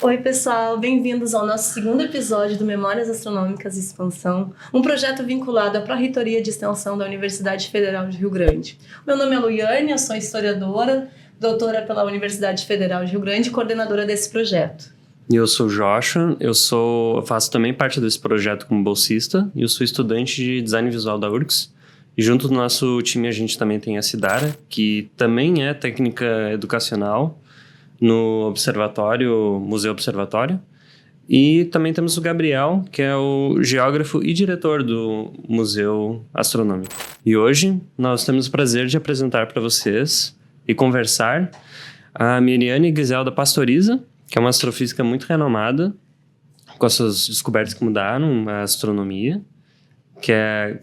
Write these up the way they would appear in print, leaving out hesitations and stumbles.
Oi, pessoal, bem-vindos ao nosso segundo episódio do Memórias Astronômicas Expansão, um projeto vinculado à Pró-Reitoria de Extensão da Universidade Federal de Rio Grande. Meu nome é Luiane, eu sou historiadora, doutora pela Universidade Federal de Rio Grande e coordenadora desse projeto. E eu sou o Joshua, eu faço também parte desse projeto como bolsista e eu sou estudante de design visual da URGS. E junto do nosso time a gente também tem a Cidara, que também é técnica educacional no Museu Observatório. E também temos o Gabriel, que é o geógrafo e diretor do Museu Astronômico. E hoje nós temos o prazer de apresentar para vocês e conversar a Miriane Griselda Pastoriza, que é uma astrofísica muito renomada, com as suas descobertas que mudaram a astronomia,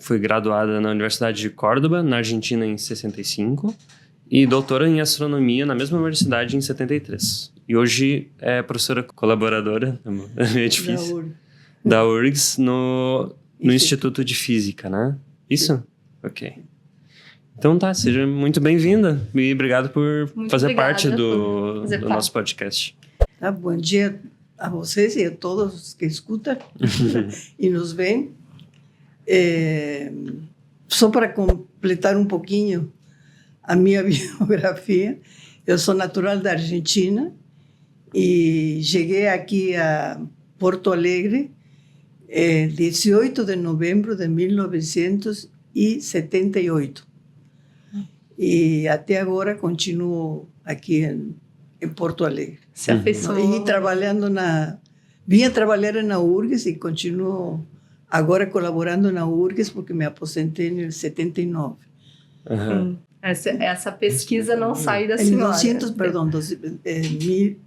foi graduada na Universidade de Córdoba, na Argentina, em 65, e doutora em astronomia na mesma universidade em 73. E hoje é professora colaboradora, é meio difícil, da URGS no Instituto de Física, né? Isso? Ok. Então tá, seja muito bem-vinda e obrigado por fazer parte do nosso podcast. Bom dia a vocês e a todos que escutam e nos veem. Só para completar um pouquinho a minha biografia, eu sou natural da Argentina e cheguei aqui a Porto Alegre 18 de novembro de 1978. E até agora continuo aqui em Porto Alegre. Se afeiçoou. E vinha trabalhar na URGS e continuo agora colaborando na URGS porque me aposentei em 79. Uhum. Essa pesquisa não sai da senhora.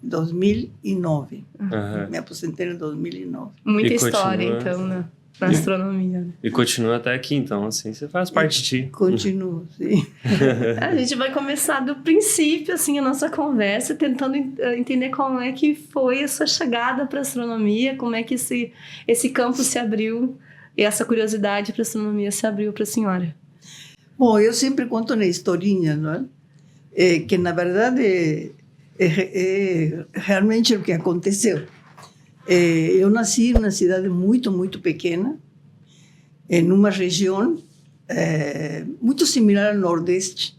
2009. Uhum. Me aposentei em 2009. Muita história, então, na astronomia. E continua até aqui, então, assim, você faz parte de ti. Continuo, sim. A gente vai começar do princípio, assim, a nossa conversa, tentando entender como é que foi a sua chegada para a astronomia, como é que esse campo se abriu e essa curiosidade para a astronomia se abriu para a senhora. Bom, eu sempre conto na historinha, não é? Que, na verdade, é realmente o que aconteceu. Eu nasci em uma cidade muito, muito pequena, em uma região muito similar ao Nordeste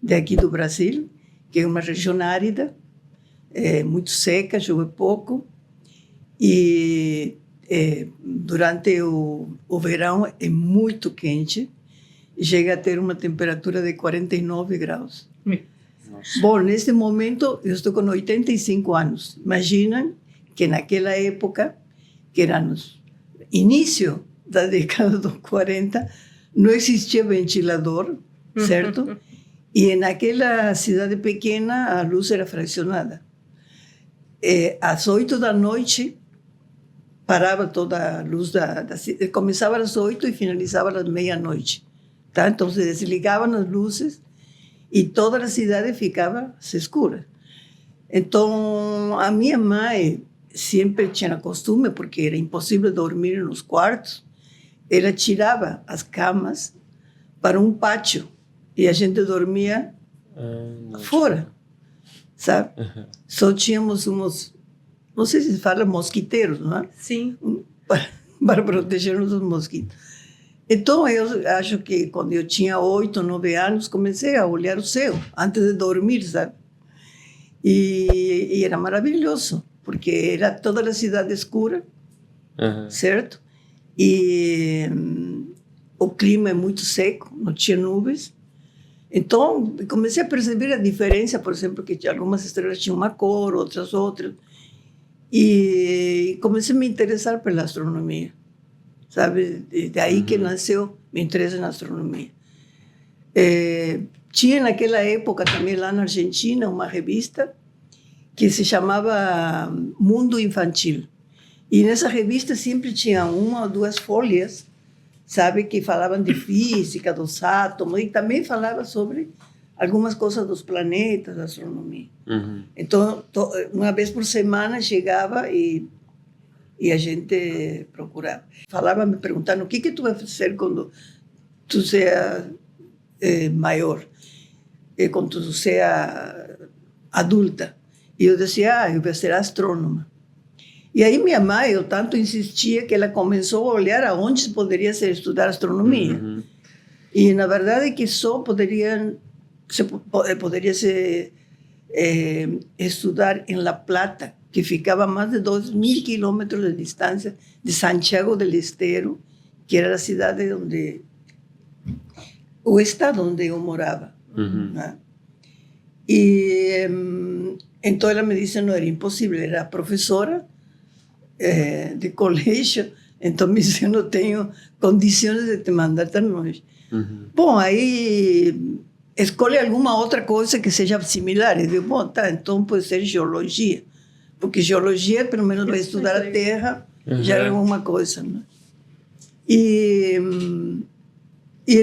daqui do Brasil, que é uma região árida, muito seca, chove pouco, e durante o verão é muito quente, chega a ter uma temperatura de 49 graus. Nossa. Bom, neste momento eu estou com 85 anos. Imaginem que naquela época, que era no início da década dos 40, não existia ventilador, certo? E naquela cidade pequena a luz era fracionada. Às 8 da noite parava toda a luz da cidade. Começava às 8 e finalizava às meia-noite. Tá? Então se desligavam as luzes e toda a cidade ficava escura. Então a minha mãe sempre tinha costume, porque era impossível dormir nos quartos, ela tirava as camas para um pátio e a gente dormia fora, sabe? Só tínhamos não sei se fala mosquiteiros, não é? Sim. Para proteger-nos dos mosquitos. Então, eu acho que quando eu tinha 8, 9 anos, comecei a olhar o céu, antes de dormir, sabe? E era maravilhoso, porque era toda a cidade escura, certo? E o clima é muito seco, não tinha nuvens. Então, comecei a perceber a diferença, por exemplo, que algumas estrelas tinham uma cor, outras. E comecei a me interessar pela astronomia. Sabe? Daí que nasceu meu interesse na astronomia. Tinha naquela época também lá na Argentina uma revista que se chamava Mundo Infantil. E nessa revista sempre tinha uma ou duas folhas, sabe, que falavam de física, dos átomos, e também falava sobre algumas coisas dos planetas, da astronomia. Então, uma vez por semana chegava e a gente procurava. Falava, me perguntando, o que tu vai fazer quando tu seja maior, quando tu seja adulta? E eu dizia, eu vou ser astrônoma. E aí minha mãe, eu tanto insistia que ela começou a olhar aonde se poderia estudar astronomia. Uhum. E na verdade que só poderia se estudar em La Plata, que ficava a mais de 2.000 quilômetros de distância de Santiago del Estero, que era a cidade onde o estado onde eu morava. Uhum. Né? E então ela me disse não, era impossível, era professora de colégio, então me disse, eu não tenho condições de te mandar tão longe. Uhum. Bom, aí escolhe alguma outra coisa que seja similar. Eu digo, bom, tá, então pode ser geologia, porque geologia pelo menos vai estudar a Terra, já é alguma coisa, né? E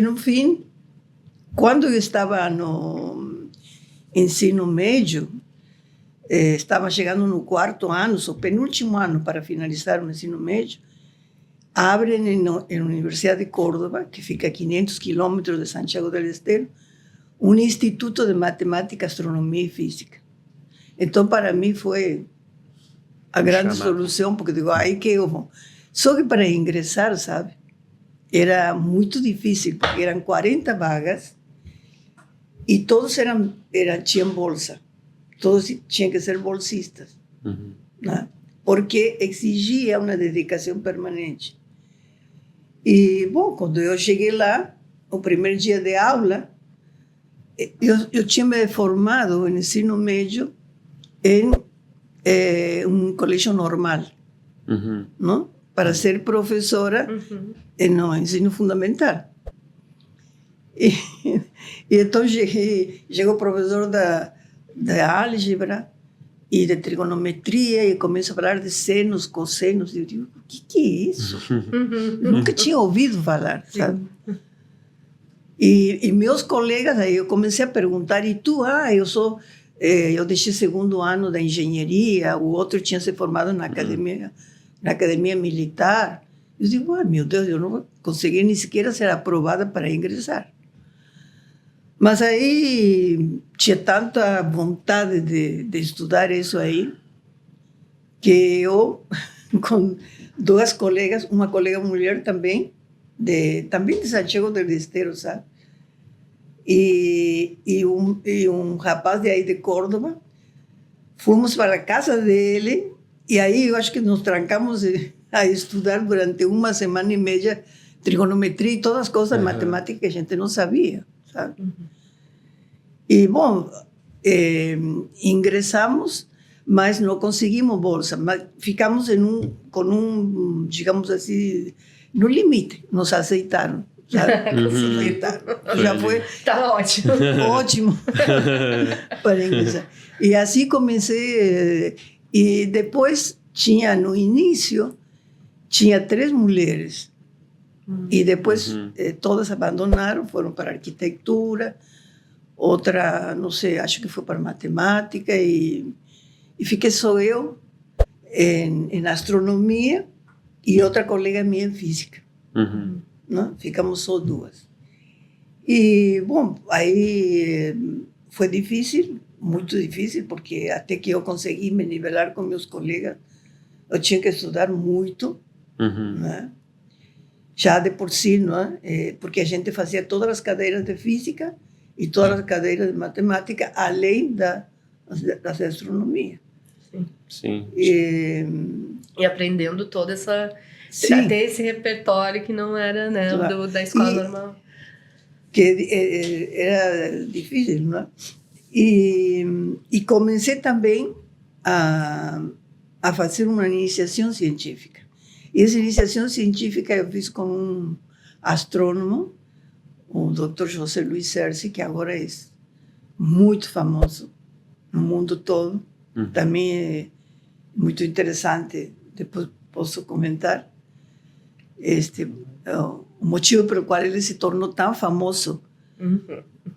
no fim, quando eu estava no ensino médio, estava chegando no 4º ano, o penúltimo ano para finalizar o ensino médio, abrem na Universidade de Córdoba, que fica a 500 quilômetros de Santiago del Estero, um instituto de matemática, astronomia e física. Então, para mim, foi a grande solução, porque digo, aí que eu vou. Só que para ingressar, sabe, era muito difícil, porque eram 40 vagas e todos tinham bolsa. Todos tinham que ser bolsistas, Uhum. né? Porque exigia uma dedicação permanente. E, bom, quando eu cheguei lá, o primeiro dia de aula, eu tinha me formado no ensino médio em um colégio normal, Uhum. não? Para ser professora no ensino fundamental. E então chegou o professor da álgebra e de trigonometria e começa a falar de senos, cossenos. E eu digo, o que é isso? Eu nunca tinha ouvido falar, sabe? E meus colegas, aí eu comecei a perguntar, e tu? Eu deixei 2º ano da engenharia, o outro tinha se formado na academia militar. Eu digo, meu Deus, eu não vou conseguir nem sequer ser aprovada para ingressar. Mas aí tinha tanta vontade de estudar isso aí, que eu, com 2 colegas, uma colega mulher também de Santiago del Estero, sabe? E um rapaz de aí de Córdoba, fomos para a casa dele, e aí eu acho que nos trancamos a estudar durante 1 semana e meia trigonometria e todas as coisas matemáticas que a gente não sabia, sabe? E, bom, ingressamos, mas não conseguimos bolsa, mas ficamos digamos assim, no limite, nos aceitaram. Já foi. Tá ótimo. Ótimo para ingressar. E assim comecei. E depois no início, tinha 3 mulheres. E depois todas abandonaram, foram para arquitetura, outra, não sei, acho que foi para matemática, e fiquei só eu em astronomia e outra colega minha em física. Uhum. Não? Ficamos só 2. E, bom, aí foi difícil, muito difícil, porque até que eu consegui me nivelar com meus colegas, eu tinha que estudar muito, né? Já de por si, não é? Porque a gente fazia todas as cadeiras de física e todas as cadeiras de matemática, além das de astronomia. Sim. E aprendendo toda essa... Sim. Até esse repertório que não era, né, Claro. da escola normal. Que era difícil, não é? E comecei também a fazer uma iniciação científica. E essa iniciação científica eu fiz com um astrônomo, o Dr. José Luiz Cerci, que agora é muito famoso no mundo todo. Também é muito interessante, depois posso comentar. O motivo pelo qual ele se tornou tão famoso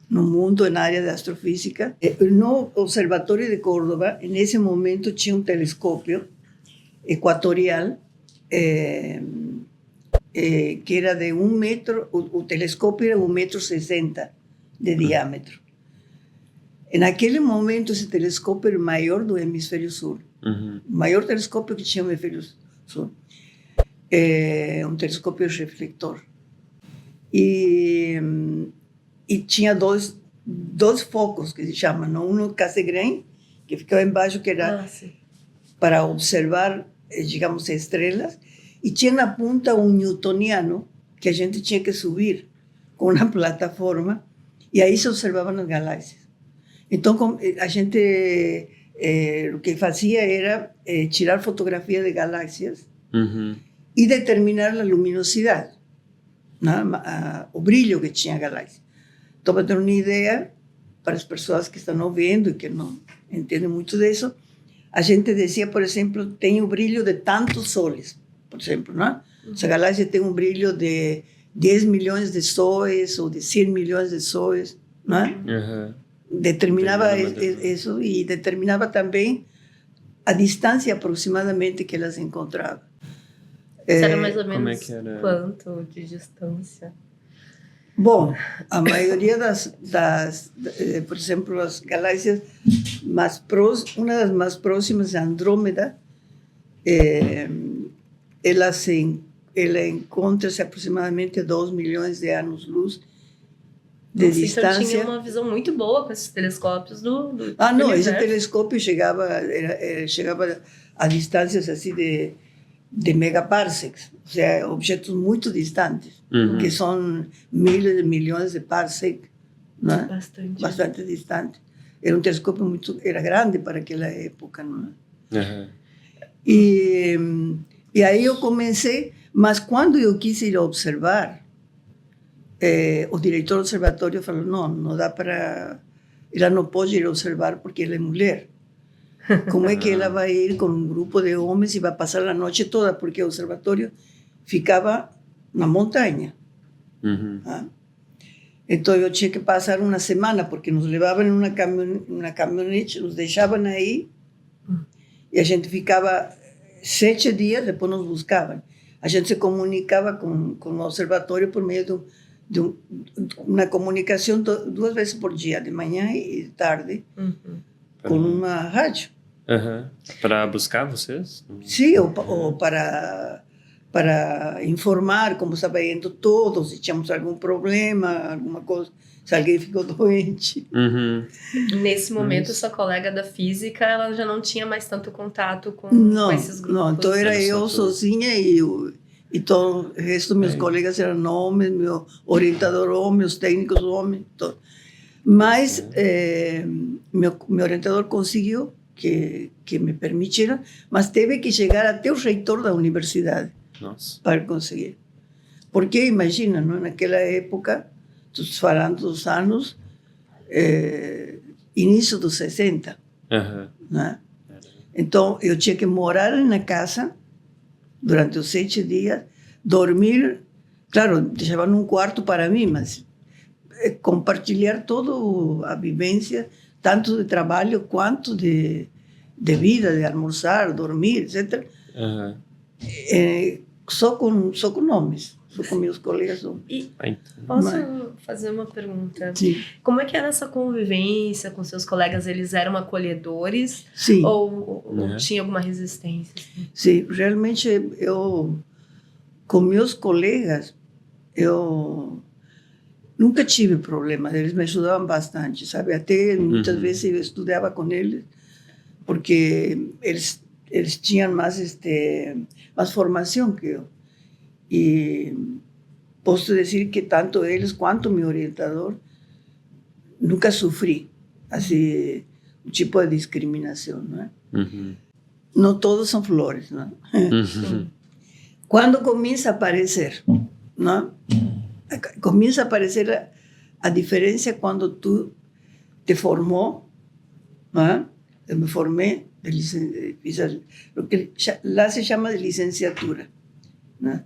no mundo na área de astrofísica. No Observatório de Córdoba, nesse momento, tinha um telescópio equatorial que era de 1 metro, o telescópio era 1,60 m de diâmetro. Naquele momento, esse telescópio era o maior do hemisfério sul. Uhum. O maior telescópio que tinha meu filho é um telescópio refletor. E tinha dois focos que se chamam, não? Um no Cassegrain, que ficava embaixo, que era para observar, digamos, estrelas, e tinha na ponta um newtoniano que a gente tinha que subir com uma plataforma, e aí se observavam as galáxias. Então, a gente, o que fazia era tirar fotografia de galáxias e determinar a luminosidade, o brilho que tinha a galáxia. Então, para ter uma ideia, para as pessoas que estão ouvindo e que não entendem muito disso, a gente dizia, por exemplo, tem o brilho de tantos soles, por exemplo, não? Essa galáxia tem um brilho de 10 milhões de sóis ou de 100 milhões de sóis, não é? Determinava isso e determinava também a distância aproximadamente que elas encontravam. Era mais ou menos é que era? Quanto de distância? Bom, a maioria por exemplo, as galáxias mais próximas, uma das mais próximas, a Andrômeda, ela encontra-se aproximadamente a 2 milhões de anos-luz de distância. Então tinha uma visão muito boa com esses telescópios do não, universo. esse telescópio chegava a distâncias assim de megaparsecs, ou seja, objetos muito distantes, que são milhões de parsecs, não é? Bastante distante. Era um telescópio era grande para aquela época, não é? E aí eu comecei, mas quando eu quis ir observar, o diretor do observatório falou, não dá para... Ela não pode ir observar porque ela é mulher. Como é que ela vai ir com um grupo de homens e vai passar a noite toda? Porque o observatório ficava na montanha. Então eu tinha que passar uma semana, porque nos levavam em uma caminhonete, nos deixavam aí, e a gente ficava 7 dias, depois nos buscavam. A gente se comunicava com o observatório por meio de uma comunicação 2 vezes por dia, de manhã e de tarde, com uma rádio. Para buscar vocês? Sim, ou para informar como estava indo todo, se tínhamos algum problema, alguma coisa, se alguém ficou doente. Nesse momento, sua colega da física, ela já não tinha mais tanto contato com esses grupos? Não, então era eu sozinha e todo o resto dos meus colegas eram homens, meu orientador homem, os técnicos homens, todo. Mas meu orientador conseguiu que me permitiram, mas teve que chegar até o reitor da universidade. Nossa. Para conseguir. Porque, imagina, não? Naquela época, estou falando dos anos, início dos 60. Né? Então, eu tinha que morar na casa durante os 7 dias, dormir, claro, deixava num quarto para mim, mas compartilhar toda a vivência, tanto de trabalho quanto de vida, de almoçar, dormir, etc. Só com nomes, só com meus colegas. E posso fazer uma pergunta? Sim. Como é que era essa convivência com seus colegas? Eles eram acolhedores? Sim. Ou tinha alguma resistência? Sim, realmente eu, com meus colegas, eu nunca tive problema. Eles me ajudavam bastante, sabe? Até muitas vezes eu estudava com eles, porque eles tinham mais formação que eu. E posso dizer que tanto eles quanto meu orientador nunca sofri assim um tipo de discriminação, não é? Não todos são flores, não é? Quando começa a aparecer, não é? Começa a aparecer a diferença quando tu te formou, não é? Eu me formei, fiz o que lá se chama de licenciatura, né?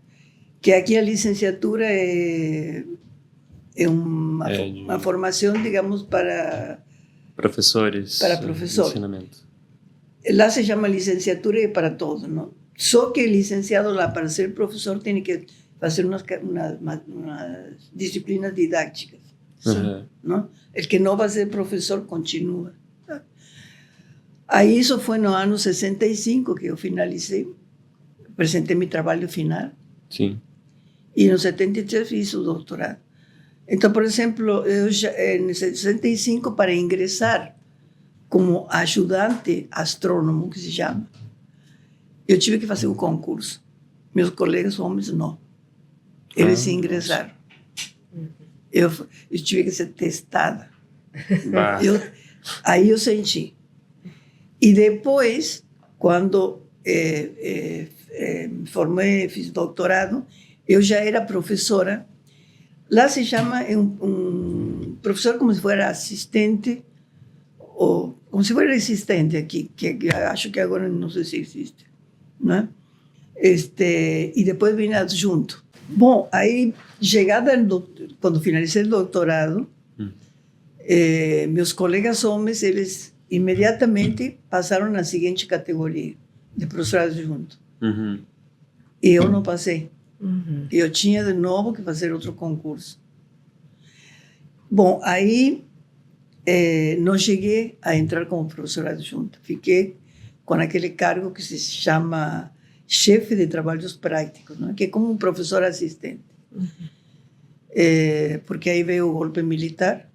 Que aqui a licenciatura é uma formação, digamos, para professores. Para professores. Ensinamento. Lá se chama licenciatura e é para todos, não? Só que licenciado lá, para ser professor, tem que fazer umas disciplinas didáticas, não? El que não vai ser professor continua. Aí isso foi no ano 65 que eu finalizei, apresentei meu trabalho final. Sim. E no 73 fiz o doutorado. Então, por exemplo, eu já, em 65, para ingressar como ajudante astrônomo, que se chama, eu tive que fazer um concurso. Meus colegas homens, não. Eles ingressaram. Eu tive que ser testada. Aí eu senti. E depois, quando me formei, fiz doutorado, eu já era professora. Lá se chama um professor como se fosse assistente, ou como se fosse assistente aqui, que acho que agora não sei se existe, né? E depois vim adjunto. Bom, aí, quando finalizei o doutorado, meus colegas homens, eles imediatamente passaram na seguinte categoria, de professor adjunto. E eu não passei. Eu tinha de novo que fazer outro concurso. Bom, aí não cheguei a entrar como professor adjunto. Fiquei com aquele cargo que se chama chefe de trabalhos práticos, né? Que é como um professor assistente. Porque aí veio o golpe militar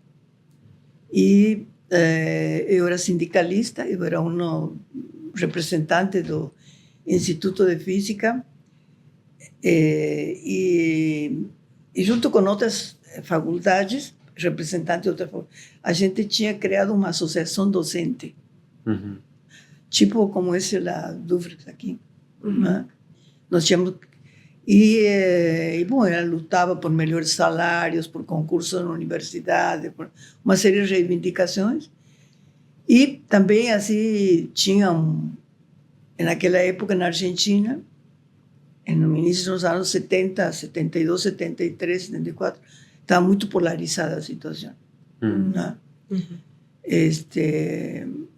e eu era sindicalista, eu era um representante do Instituto de Física e junto com outras faculdades, representantes de outras faculdades, a gente tinha criado uma associação docente, tipo como esse lá do Dufrex aqui. Né? Nós tínhamos bom, ela lutava por melhores salários, por concursos na universidade, por uma série de reivindicações. E também assim tinham naquela época na Argentina, no início dos anos 70, 72, 73, 74, estava muito polarizada a situação. Né?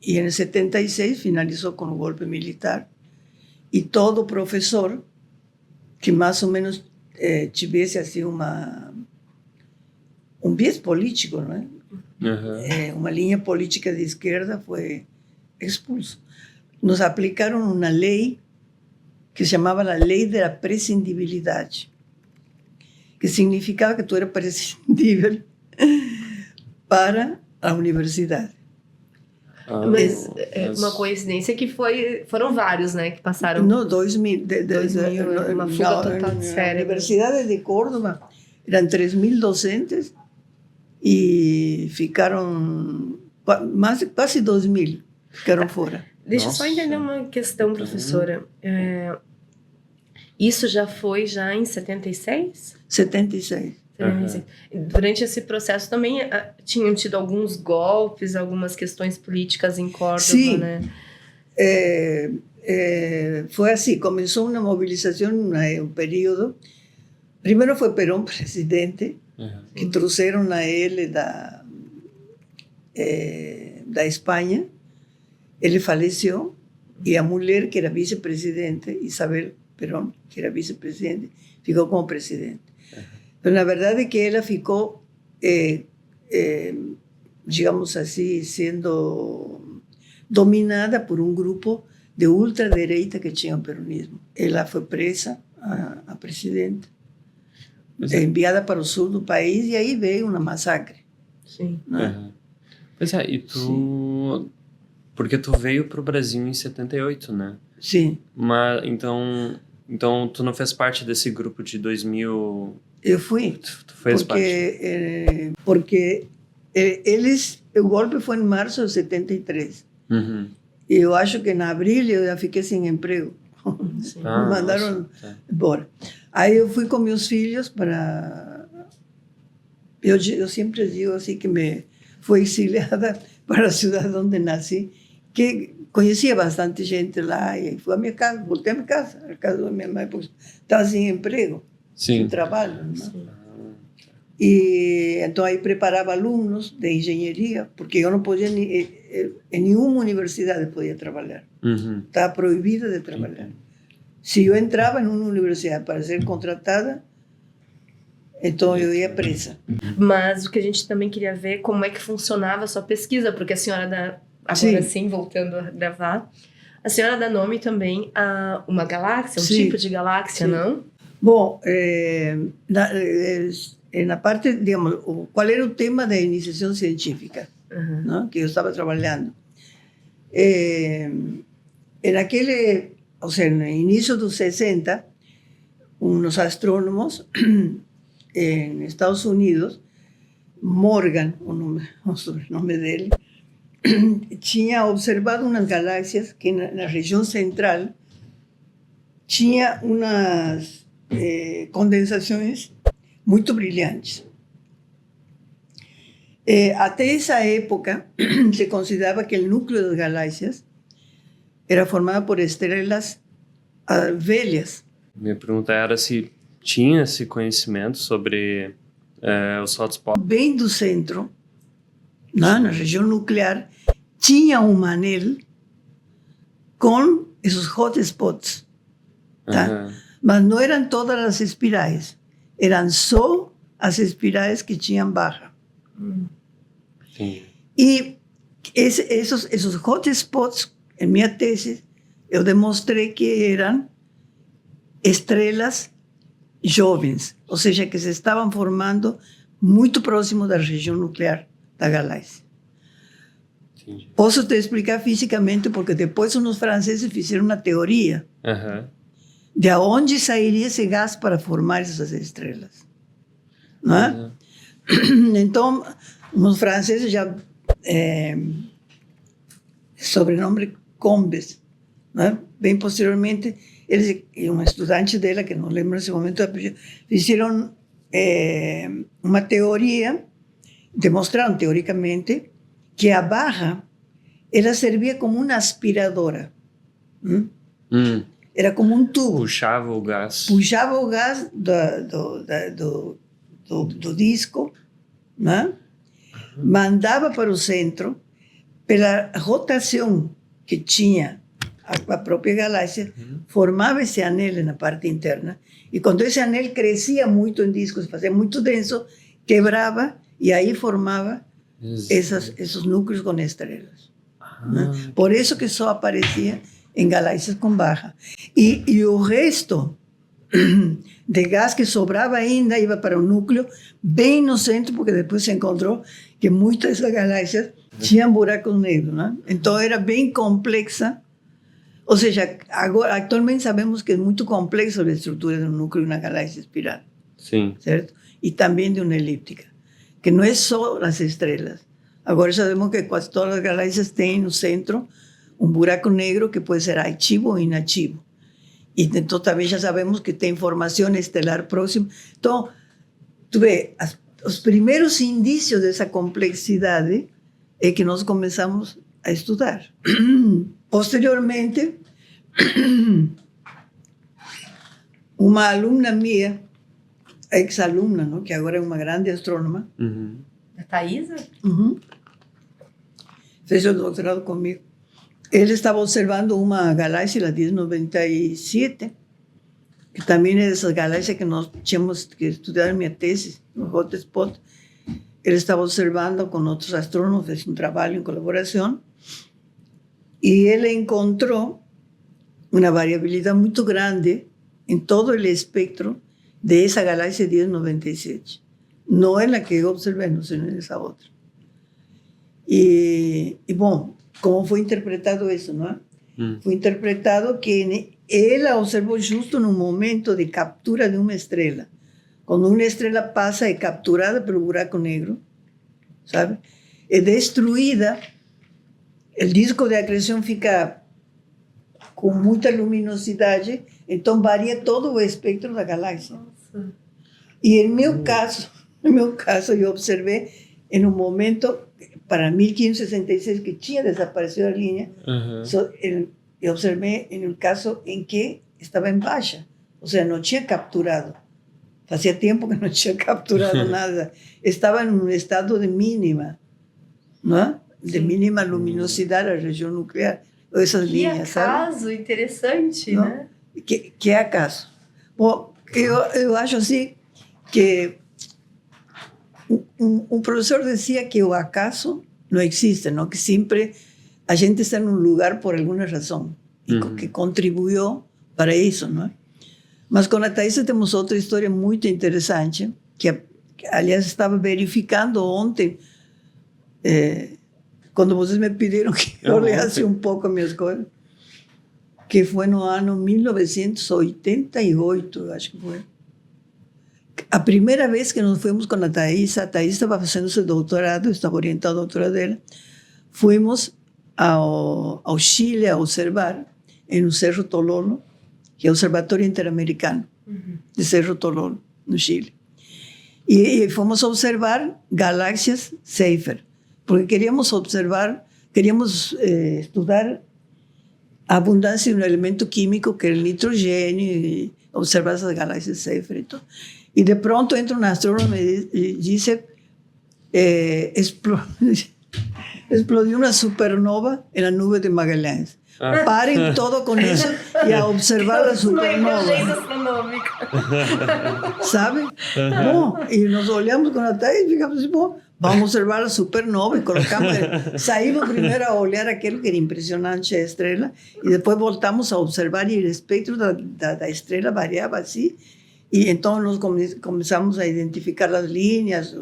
E em 76 finalizou com o golpe militar. E todo professor que mais ou menos tivesse assim um viés político, não é? Uma linha política de esquerda foi expulso. Nos aplicaram uma lei que se chamava a Lei da Prescindibilidade, que significava que tu era prescindível para a universidade. Mas uma coincidência que foram vários, né, que passaram. No, 2000. 2000, uma fuga total de cérebro. Na Universidade de Córdoba eram 3.000 docentes e ficaram quase 2.000 ficaram fora. Deixa eu só entender uma questão, professora. Isso já foi em 76? 76. Durante esse processo também tinham tido alguns golpes, algumas questões políticas em Córdoba, sim, né? Foi assim, começou uma mobilização um período. Primeiro foi Perón presidente, que trouxeram a ele da Espanha. Ele faleceu e a mulher, que era vice-presidente, Isabel Perón, que era vice-presidente, ficou como presidente. Mas na verdade que ela ficou, digamos assim, sendo dominada por um grupo de ultradireita que tinha o peronismo. Ela foi presa, a presidente, enviada para o sul do país, e aí veio uma massacre. Sim. Né? Pois é, e tu... Sim. Porque tu veio para o Brasil em 78, né? Sim. Mas, então tu não fez parte desse grupo de 2000... Eu fui. Tu fez parte? Porque o golpe foi em março de 73. E eu acho que em abril eu já fiquei sem emprego. Me mandaram embora. Aí eu fui com meus filhos para... Eu sempre digo assim que me fui exiliada para a cidade onde nasci, que conhecia bastante gente lá, e fui à minha casa, voltei à minha casa, a casa da minha mãe, porque estava sem emprego, sem trabalho. Né? E então aí preparava alunos de engenharia, porque eu não podia, em nenhuma universidade podia trabalhar. Estava proibida de trabalhar. Se eu entrava em uma universidade para ser contratada, então eu ia presa. Mas o que a gente também queria ver como é que funcionava a sua pesquisa, porque a senhora agora sim, voltando a gravar. A senhora dá nome também a uma galáxia, um tipo de galáxia, não? Bom, na parte, digamos, qual era o tema da iniciação científica, não? Que eu estava trabalhando? Naquele, ou seja, no início dos 60, uns astrônomos em Estados Unidos, Morgan, o sobrenome dele, tinha observado umas galáxias que na região central tinha umas condensações muito brilhantes. Até essa época, se considerava que o núcleo das galáxias era formado por estrelas velhas. Minha pergunta era se tinha esse conhecimento sobre os hotspots. Bem do centro, na região nuclear, tinha um anel com esses hotspots. Tá? Mas não eram todas as espirais. Eram só as espirais que tinham barra. Sim. E esses hotspots, em minha tese, eu demonstrei que eram estrelas jovens, ou seja, que se estavam formando muito próximo da região nuclear da galáxia. Entendi. Posso te explicar fisicamente, porque depois os franceses fizeram uma teoria de onde sairia esse gás para formar essas estrelas. Não é? Então, os franceses já... sobrenome Combes, não é? Bem posteriormente, eles e um estudante dela, que não lembro nesse momento, fizeram uma teoria, demonstraram teoricamente que a barra ela servia como uma aspiradora. Era como um tubo. Puxava o gás. Puxava o gás do disco, né? Mandava para o centro, pela rotação que tinha a própria galáxia, formava esse anel na parte interna, e quando esse anel crescia muito em discos, fazia muito denso, quebrava, e aí formava esses núcleos com estrelas. Né? Por isso que só aparecia em galáxias com barra. E o resto de gás que sobrava ainda ia para o núcleo, bem no centro, porque depois se encontrou que muitas dessas galáxias tinham buracos negros. Né? Então era bem complexa. Ou seja, agora, atualmente sabemos que é muito complexa a estrutura do núcleo de uma galáxia espiral. Sim. Certo? E também de uma elíptica, que não é só as estrelas. Agora sabemos que quase todas as galáxias têm no centro um buraco negro que pode ser ativo ou inativo. E então também já sabemos que tem formação estelar próxima. Então, tu vê, os primeiros indícios dessa complexidade é que nós começamos a estudar. Posteriormente, uma aluna minha, ex-aluna, ¿no? Que agora é uma grande astrônoma, A Thaisa? fez o doutorado comigo. Ele estava observando uma galáxia, a 1097, que também é dessas galáxias que nós tínhamos que estudar em minha tese, no hotspot. Ele estava observando com outros astrônomos, fez um trabalho em colaboração, e ele encontrou uma variabilidade muito grande em todo o espectro de essa galáxia 1097. Não é a que eu observei, não sei nessa outra. E bom, como foi interpretado isso, não é? Foi interpretado que ela observou justo no momento de captura de uma estrela. Quando uma estrela passa, é capturada pelo buraco negro, sabe? É destruída, o disco de acreção fica com muita luminosidade, então varia todo o espectro da galáxia. Nossa. E em meu caso, eu observei em um momento, para 1566, que tinha desaparecido a linha, eu observei em um caso em que estava em baixa, ou seja, não tinha capturado. Fazia tempo que não tinha capturado nada. Estava em um estado de mínima, não é? De mínima luminosidade, a região nuclear, essas linhas, sabe? Que acaso interessante, Não? né? Que acaso? Bom, eu acho assim que um professor dizia que o acaso não existe, não? Que sempre a gente está num lugar por alguma razão e que contribuiu para isso, não é? Mas com a Thaisa temos outra história muito interessante, que aliás estava verificando ontem, quando vocês me pediram que eu olhasse um pouco as minhas coisas, que foi no ano 1988, acho que foi. A primeira vez que nós fomos com a Thaisa estava fazendo seu doutorado, estava orientando o doutorado dela, fomos ao Chile a observar, em um Cerro Tololo, que é o Observatório Interamericano de Cerro Tololo, no Chile. E fomos observar galáxias Seyfert, porque queríamos estudar a abundância de um elemento químico que era o nitrogênio, e observar essas galáxias Seyfert. E de pronto entra um astrônomo e diz: explodiu uma supernova na nuvem de Magalhães. Parem todo com isso e a observar a supernova. Sabe? Bom, e nós olhamos com a Thaís e ficamos assim, bom, vamos observar a supernova e colocamos, saímos primeiro a olhar aquilo que era impressionante, a estrela, e depois voltamos a observar e o espectro da estrela variava assim, e então nós começamos a identificar as linhas,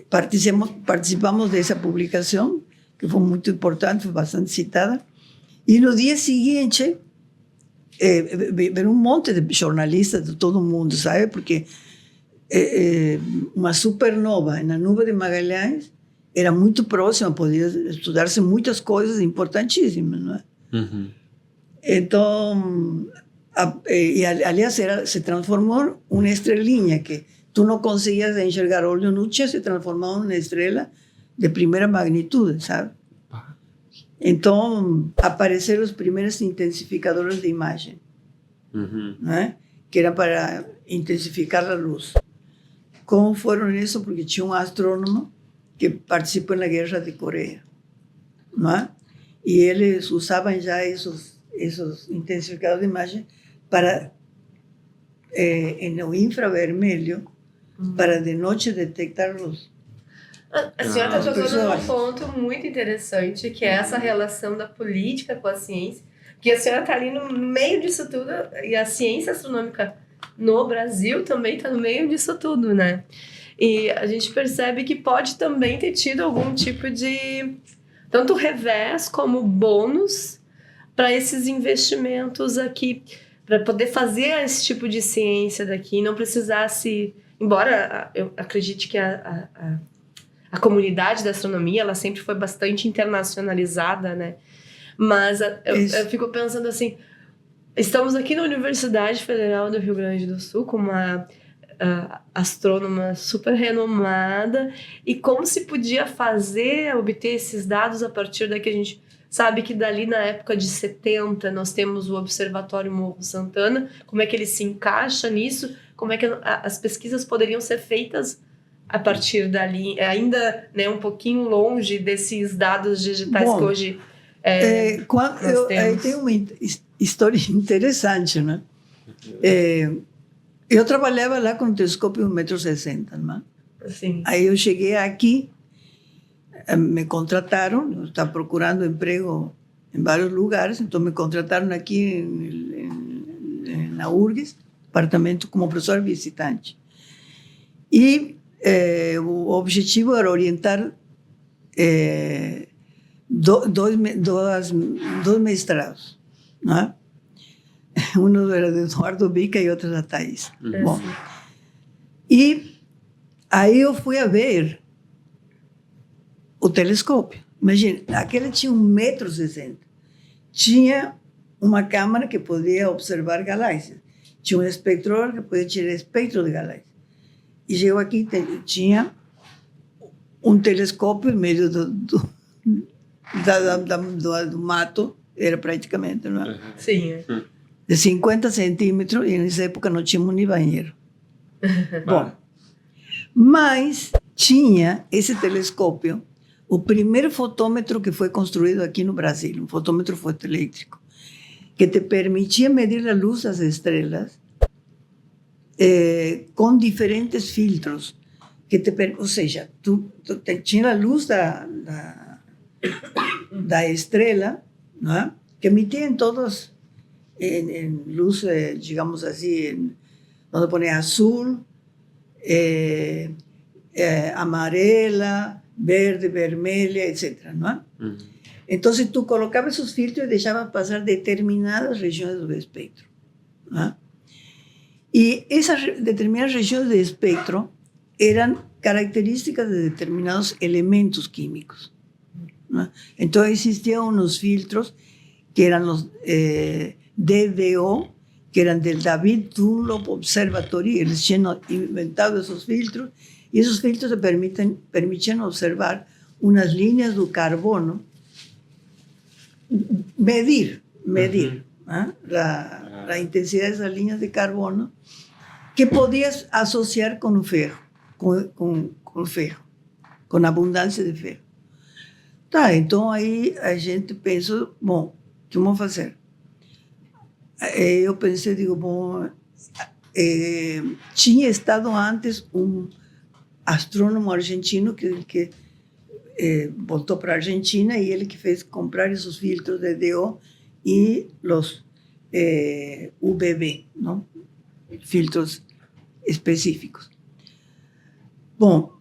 participamos dessa publicação, que foi muito importante, foi bastante citada. E no dia seguinte, veio um monte de jornalistas de todo mundo, sabe? Porque uma supernova na nuvem de Magalhães era muito próxima, podia estudar-se muitas coisas importantíssimas, não é? Então, aliás, se transformou uma estrelinha que tu não conseguias enxergar olho nu, se transformou em uma estrela de primeira magnitude, sabe? Então, apareceram os primeiros intensificadores de imagem, né? Que era para intensificar a luz. Como foram isso? Porque tinha um astrônomo que participou na Guerra de Coreia, né? E eles usavam já esses intensificadores de imagem para, no infravermelho, para de noite detectar luz. A senhora está tocando num ponto muito interessante, que é essa relação da política com a ciência, que a senhora está ali no meio disso tudo, e a ciência astronômica no Brasil também está no meio disso tudo, né? E a gente percebe que pode também ter tido algum tipo de, tanto revés como bônus para esses investimentos aqui, para poder fazer esse tipo de ciência daqui, não precisasse, embora eu acredite que a comunidade da astronomia, ela sempre foi bastante internacionalizada, né? Mas eu fico pensando assim, estamos aqui na Universidade Federal do Rio Grande do Sul com uma astrônoma super renomada, e como se podia obter esses dados a partir daqui. A gente sabe que dali na época de 70 nós temos o Observatório Morro Santana, como é que ele se encaixa nisso, como é que as pesquisas poderiam ser feitas a partir dali, ainda, né, um pouquinho longe desses dados digitais. Bom, que hoje nós temos. Tem uma história interessante, né? Eu trabalhava lá com um telescópio 1,60 m, né? Sim. Aí eu cheguei aqui, me contrataram, eu estava procurando emprego em vários lugares, então me contrataram aqui na URGS, departamento como professor visitante. E o objetivo era orientar dois mestrados, né? Um era de Eduardo Bica e outro da Thaís. Bom, e aí eu fui a ver o telescópio. Imagina, aquele tinha 1,60 m. Tinha uma câmera que podia observar galáxias. Tinha um espectrógrafo que podia tirar espectro de galáxias. E chegou aqui, tinha um telescópio em meio do mato, era praticamente, não é? Sim. De 50 centímetros, e nessa época não tínhamos nem banheiro. Bom, mas tinha esse telescópio, o primeiro fotômetro que foi construído aqui no Brasil, um fotômetro fotoelétrico, que te permitia medir a luz das estrelas com diferentes filtros, ou seja, tu tinha a luz da estrela, ¿no? Que emitían todos en luz, digamos así, donde pone azul, amarela, verde, vermelha, etc., ¿no? Entonces tú colocabas esos filtros y dejabas pasar determinadas regiones del espectro, ¿no? Y esas determinadas regiones del espectro eran características de determinados elementos químicos, ¿no? Entonces existían unos filtros que eran los DDO, que eran del David Dunlop Observatory. Ellos han inventado esos filtros, y esos filtros te permiten observar unas líneas de carbono, medir ¿eh? la intensidad de esas líneas de carbono, que podías asociar con ferro, con ferro, con abundância de ferro. Tá, então aí a gente pensou, bom, o que vamos fazer? Eu pensei, digo, bom, tinha estado antes um astrônomo argentino que voltou para a Argentina, e ele que fez comprar esses filtros de DO e os UVB, não? Filtros específicos. Bom,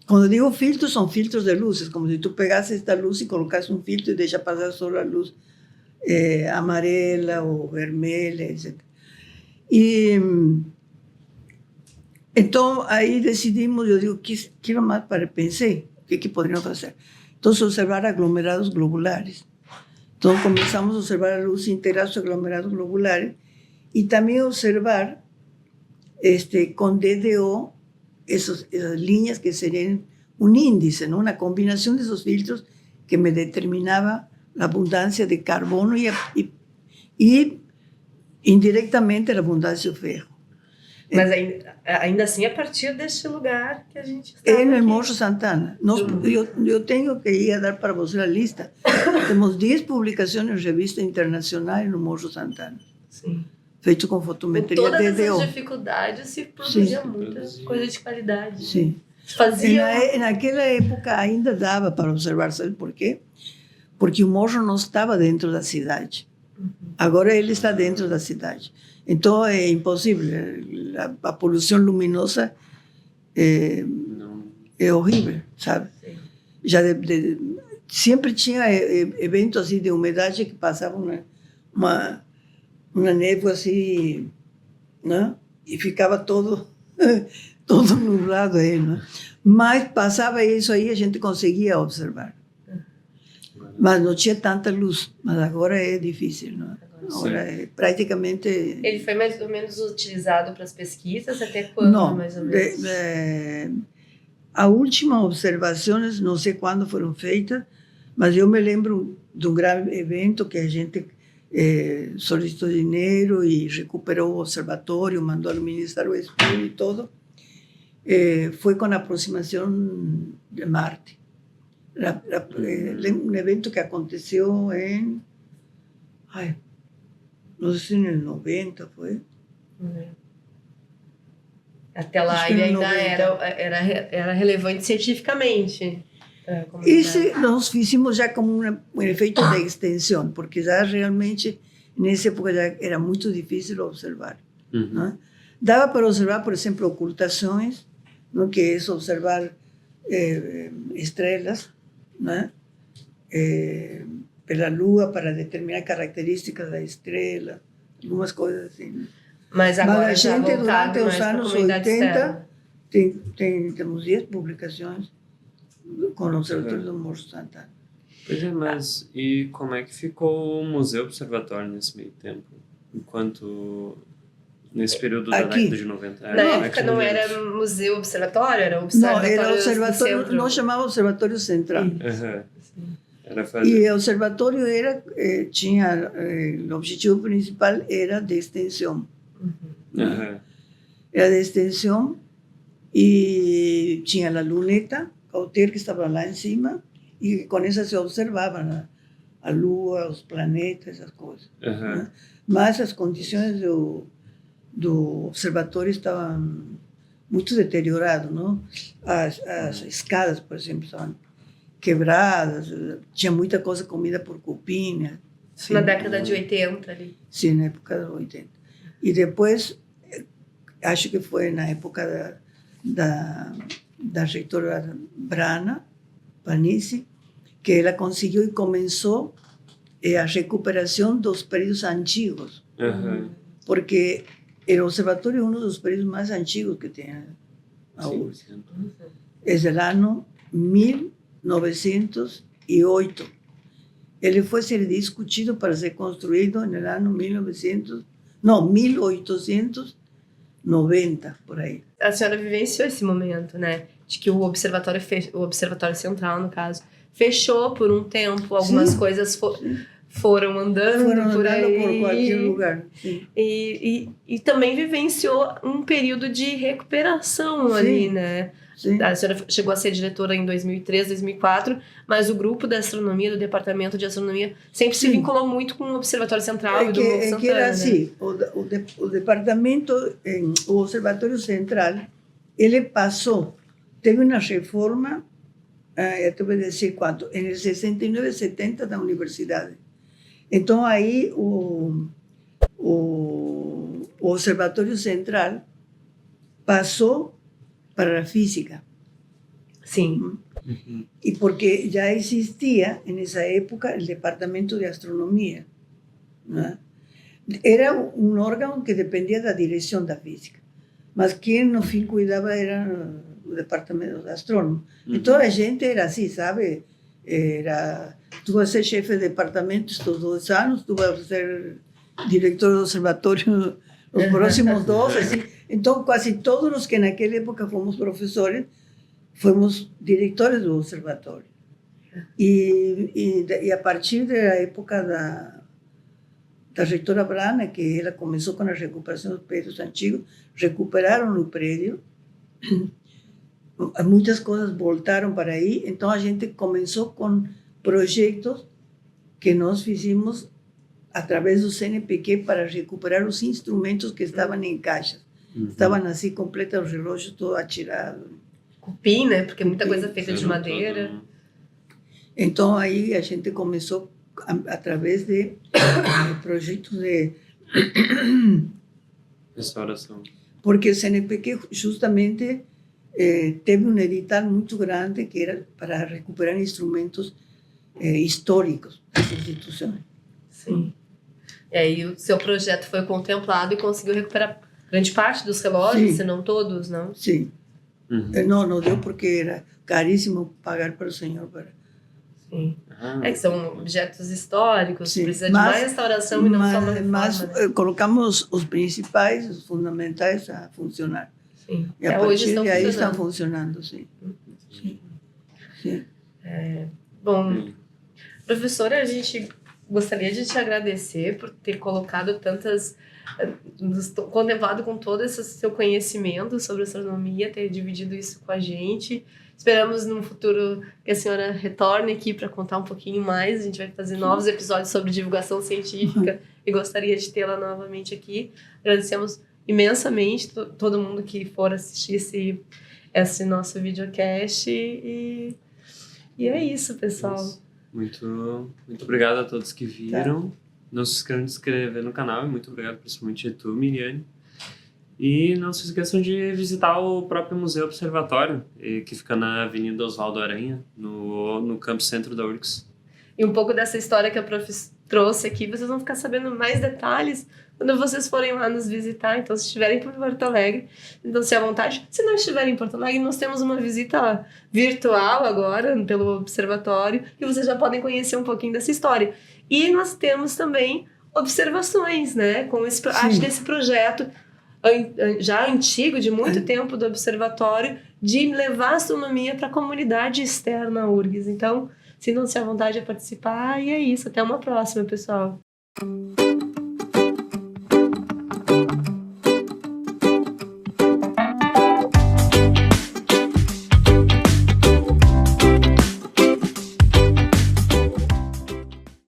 quando digo filtros, são filtros de luzes, como se tu pegasse esta luz e colocasse um filtro e deixa passar só a luz amarela ou vermelha, etc. E então aí decidimos, eu digo, que mais pensei, o que poderiam fazer? Então, observar aglomerados globulares. Então, começamos a observar a luz integral dos aglomerados globulares e também observar com DDO essas linhas que seriam um índice, ¿no? Uma combinação desses filtros que me determinava a abundância de carbono e indiretamente a abundância de ferro. Mas ainda assim, a partir deste lugar que a gente está. É no Morro Santana. Eu tenho que ir a dar para você a lista. Temos 10 publicações em revistas internacionais no Morro Santana. Sim. Feito com fotometria DDO. Com todas DDO. essas dificuldades, se produzia muita coisa de qualidade. Sim. Fazia... Naquela época ainda dava para observar, sabe por quê? Porque o morro não estava dentro da cidade. Agora ele está dentro da cidade. Então é impossível. A poluição luminosa é horrível, sabe? Sim. Já sempre tinha eventos assim de umidade que passavam uma névoa assim, né? E ficava todo nublado aí, né? Mas passava isso aí, a gente conseguia observar. Mas não tinha tanta luz. Mas agora é difícil, não é? Agora é praticamente... Ele foi mais ou menos utilizado para as pesquisas? Até quando, não, mais ou menos? A última observações, não sei quando foram feitas, mas eu me lembro de um grande evento que a gente solicitou dinheiro e recuperou o observatório, mandou ao Ministério do Estudo e tudo. Foi com a aproximação de Marte. Um evento que aconteceu em... não sei se no 90 foi. Até lá ele ainda era relevante cientificamente. Isso nós fizemos já como um efeito de extensão, porque já realmente, nessa época, já era muito difícil observar. Né? Dava para observar, por exemplo, ocultações, não? Que é observar estrelas, né? Pela lua, para determinar características da estrela, algumas coisas assim. Né? Mas agora a gente, durante os anos 80, temos 10 publicações com o Observatório do Morro Santana. Pois é, mas e como é que ficou o Museu Observatório nesse meio tempo? Nesse período da década de 90? Na época não era Museu Observatório, era Observatório. Não, era Observatório, não chamava Observatório Central. E o observatório tinha, o objetivo principal era de extensão. Era de extensão e tinha a luneta, Cauter, que estava lá em cima, e com essa se observava a lua, os planetas, essas coisas. Né? Mas as condições do observatório estavam muito deterioradas, não? As escadas, por exemplo, estavam quebradas, tinha muita coisa comida por cupim, né? Sim, na década de 80 ali. Sim, na época dos 80. E depois, acho que foi na época da reitora Brana Panici, que ela conseguiu e começou a recuperação dos prédios antigos. Porque o observatório é um dos prédios mais antigos que tem a URGS. É do ano 1908. Ele foi ser discutido para ser construído no ano 1890, por aí. A senhora vivenciou esse momento, né? De que o observatório central, no caso, fechou por um tempo, algumas coisas foram andando por aí. Por qualquer lugar. Sim. E também vivenciou um período de recuperação ali, né? Sim. A senhora chegou a ser diretora em 2003, 2004, mas o grupo da astronomia, do departamento de astronomia, sempre se vinculou muito com o Observatório Central e do Morro Santana. Que era assim, o departamento, o Observatório Central, ele passou, teve uma reforma, eu te vou dizer quanto, em 69, 70 da universidade. Então, aí, o Observatório Central passou para a física. Sim. E porque já existia, nessa época, o departamento de astronomia. Né? Era um órgão que dependia da direção da física. Mas quem, no fim, cuidava era o departamento de astrônomo. Então, a gente era assim, sabe? Tu vai ser chefe de departamento estes 2 anos, tu vai ser diretor do observatório os próximos 2, assim. Então, quase todos os que naquela época fomos professores, fomos diretores do observatório. E a partir da época da reitora Brana, que ela começou com a recuperação dos prédios antigos, recuperaram o prédio, muitas coisas voltaram para aí, então a gente começou com projetos que nós fizemos através do CNPq para recuperar os instrumentos que estavam em caixas. Estavam assim, completos, os relógios todos atirados. Cupim, né? Porque muita coisa feita de madeira. Então, aí a gente começou através de projetos de restauração. Porque o CNPq justamente teve um edital muito grande que era para recuperar instrumentos históricos das instituições. Sim. E aí o seu projeto foi contemplado e conseguiu recuperar grande parte dos relógios, se não todos, não? Sim. Não deu porque era caríssimo pagar para o senhor. Sim. Que são objetos históricos, precisa de mais restauração e não só uma reforma. Mas colocamos os principais, os fundamentais a funcionar. Sim. E a partir de aí estão funcionando, sim. Sim. Bom, professora, a gente gostaria de te agradecer por ter colocado contemplado com todo esse seu conhecimento sobre astronomia, ter dividido isso com a gente. Esperamos no futuro que a senhora retorne aqui para contar um pouquinho mais. A gente vai fazer novos episódios sobre divulgação científica e gostaria de tê-la novamente aqui. Agradecemos imensamente todo mundo que for assistir esse nosso videocast e é isso, pessoal. Muito obrigado a todos que viram. Não se esqueçam de se inscrever no canal. E muito obrigado principalmente a tu, Miriane. E não se esqueçam de visitar o próprio Museu Observatório, que fica na Avenida Oswaldo Aranha, no campus centro da URGS. E um pouco dessa história que a prof trouxe aqui, vocês vão ficar sabendo mais detalhes quando vocês forem lá nos visitar. Então, se estiverem por Porto Alegre, então se à vontade. Se não estiverem em Porto Alegre, nós temos uma visita virtual agora pelo observatório e vocês já podem conhecer um pouquinho dessa história. E nós temos também observações, né, com acho desse projeto já antigo, de muito tempo do observatório, de levar a astronomia para a comunidade externa à URGS. Então, sintam-se à vontade de participar e é isso. Até uma próxima, pessoal.